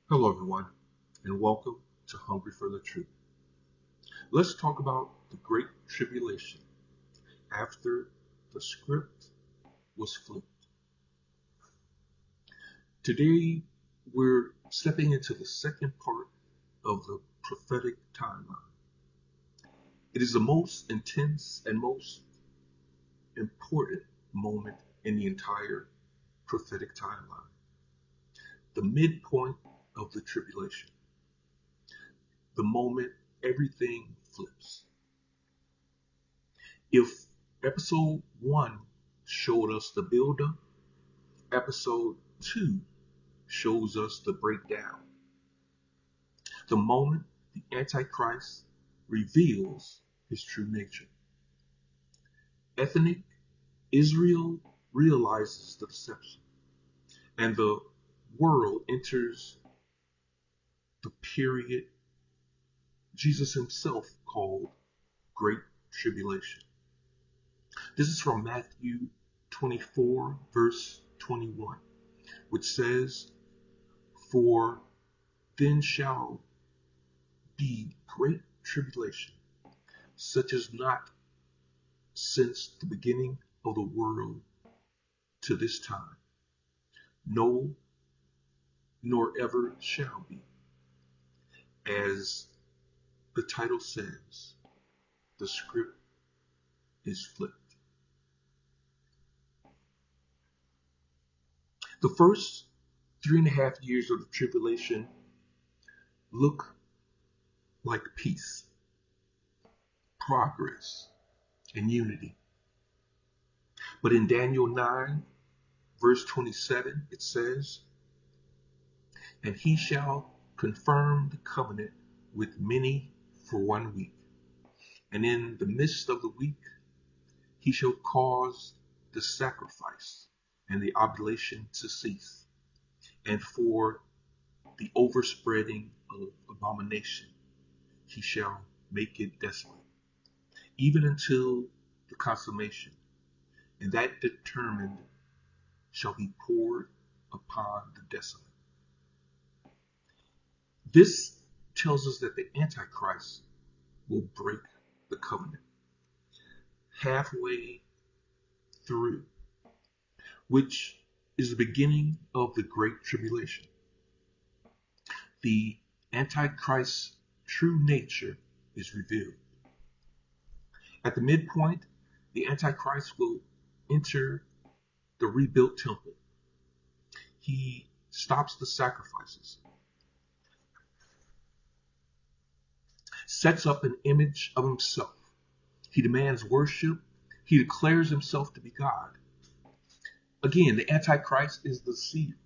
Hello, everyone, and welcome to Hungry for the Truth. Let's talk about the Great Tribulation after the script was flipped. Today, we're stepping into the second part of the prophetic timeline. It is the most intense and most important moment in the entire prophetic timeline, the midpoint of the tribulation, the moment everything flips. If episode 1 showed us the build-up, episode 2 shows us the breakdown. The moment the Antichrist reveals his true nature. Ethnic Israel realizes the deception, and the world enters the period Jesus himself called Great Tribulation. This is from Matthew 24, verse 21, which says, "For then shall be great tribulation, such as not since the beginning of the world to this time, no, nor ever shall be." As the title says, the script is flipped. The first 3.5 years of the tribulation look like peace, progress, and unity. But in Daniel 9, verse 27, it says, "And he shall confirm the covenant with many for 1 week. And in the midst of the week, he shall cause the sacrifice and the oblation to cease, and for the overspreading of abomination, he shall make it desolate, even until the consummation, and that determined shall be poured upon the desolate." This tells us that the Antichrist will break the covenant halfway through, which is the beginning of the Great Tribulation. The Antichrist's true nature is revealed. At the midpoint, the Antichrist will enter the rebuilt temple. He stops the sacrifices, sets up an image of himself. He demands worship. He declares himself to be God. Again, the Antichrist is the deceiver.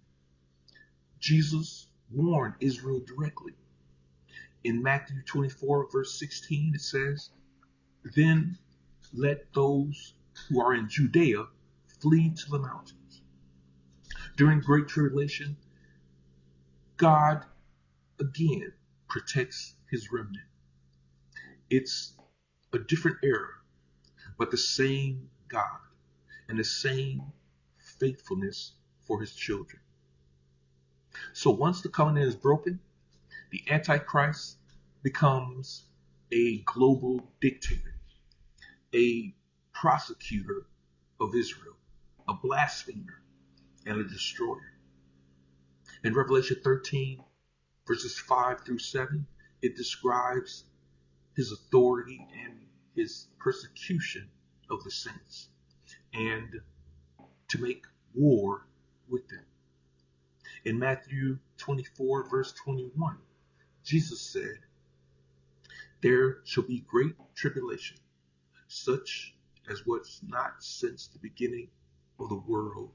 Jesus warned Israel directly. In Matthew 24, verse 16, it says, "Then let those who are in Judea flee to the mountains." During Great Tribulation, God again protects his remnant. It's a different era, but the same God and the same faithfulness for his children. So once the covenant is broken, the Antichrist becomes a global dictator, a prosecutor of Israel, a blasphemer, and a destroyer. In Revelation 13, verses 5 through 7, it describes his authority and his persecution of the saints, and to make war with them. In Matthew 24, verse 21, Jesus said, "There shall be great tribulation, such as was not since the beginning of the world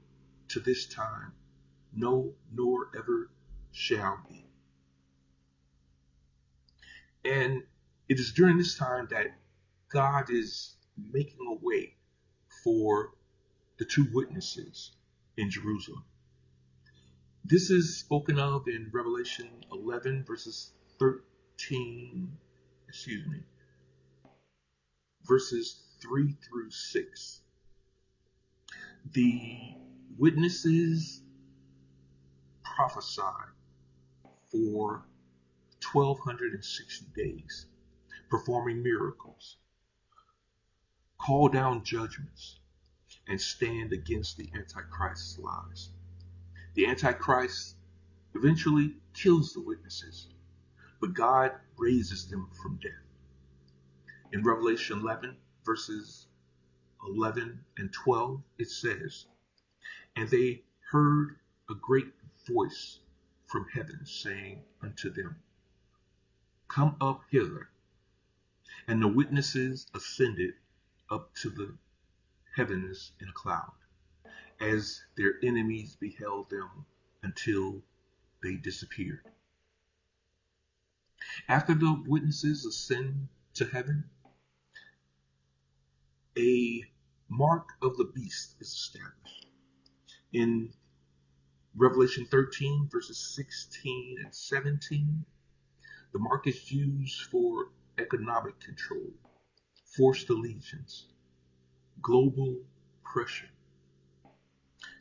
to this time, no, nor ever shall be." And it is during this time that God is making a way for the two witnesses in Jerusalem. This is spoken of in Revelation 11, verses 13, verses 3 through 6. The witnesses prophesy for 1,260 days, performing miracles, call down judgments, and stand against the Antichrist's lies. The Antichrist eventually kills the witnesses, but God raises them from death. In Revelation 11, verses 11 and 12, it says, "And they heard a great voice from heaven saying unto them, Come up hither. And the witnesses ascended up to the heavens in a cloud, as their enemies beheld them until they disappeared." After the witnesses ascend to heaven, a mark of the beast is established. In Revelation 13, verses 16 and 17, the mark is used for economic control, forced allegiance, global pressure,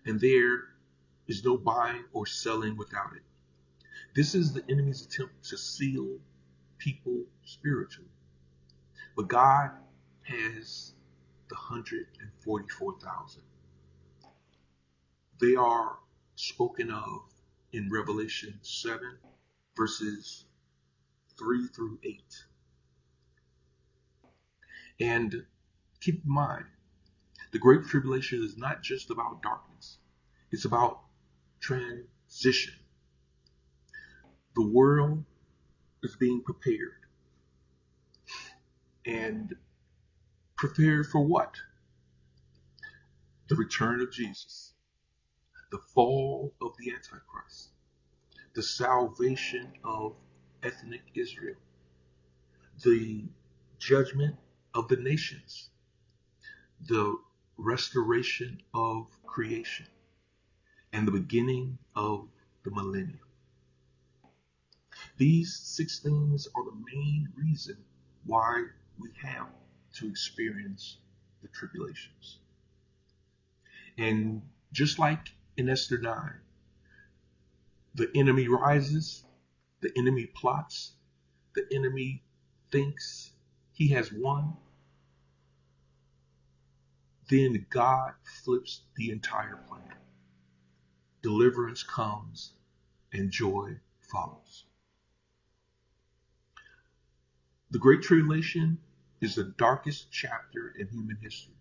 and there is no buying or selling without it. This is the enemy's attempt to seal people spiritually. But God has the 144,000. They are spoken of in Revelation 7, verses 3 through 8. And keep in mind, the Great Tribulation is not just about darkness. It's about transition. The world is being prepared. And prepared for what? The return of Jesus, the fall of the Antichrist, the salvation of ethnic Israel, the judgment of the nations, the restoration of creation, and the beginning of the millennium. These 6 things are the main reason why we have to experience the tribulations. And just like in Esther 9, the enemy rises, the enemy plots, the enemy thinks he has won. Then God flips the entire plan. Deliverance comes and joy follows. The Great Tribulation is the darkest chapter in human history,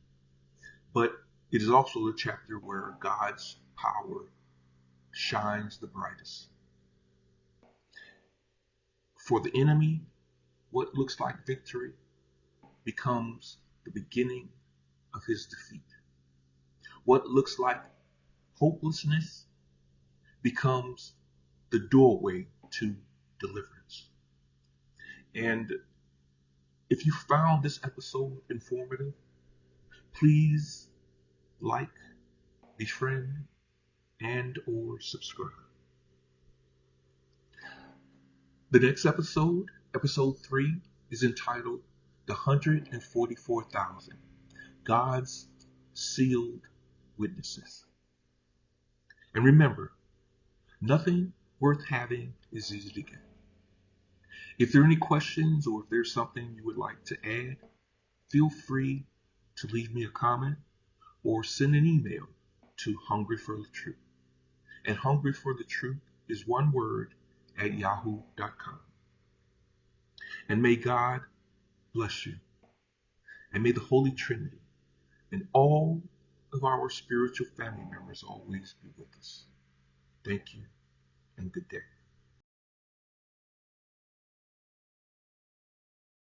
but it is also the chapter where God's power shines the brightest. For the enemy, what looks like victory becomes the beginning of his defeat. What looks like hopelessness becomes the doorway to deliverance. And if you found this episode informative, please like, befriend, and or subscribe. The next episode, episode 3, is entitled The 144,000, God's Sealed Witnesses. And remember, nothing worth having is easy to get. If there are any questions or if there's something you would like to add, feel free to leave me a comment or send an email to Hungry for the Truth. And Hungry for the Truth is one word at yahoo.com. And may God bless you. And may the Holy Trinity and all of our spiritual family members always be with us. Thank you and good day.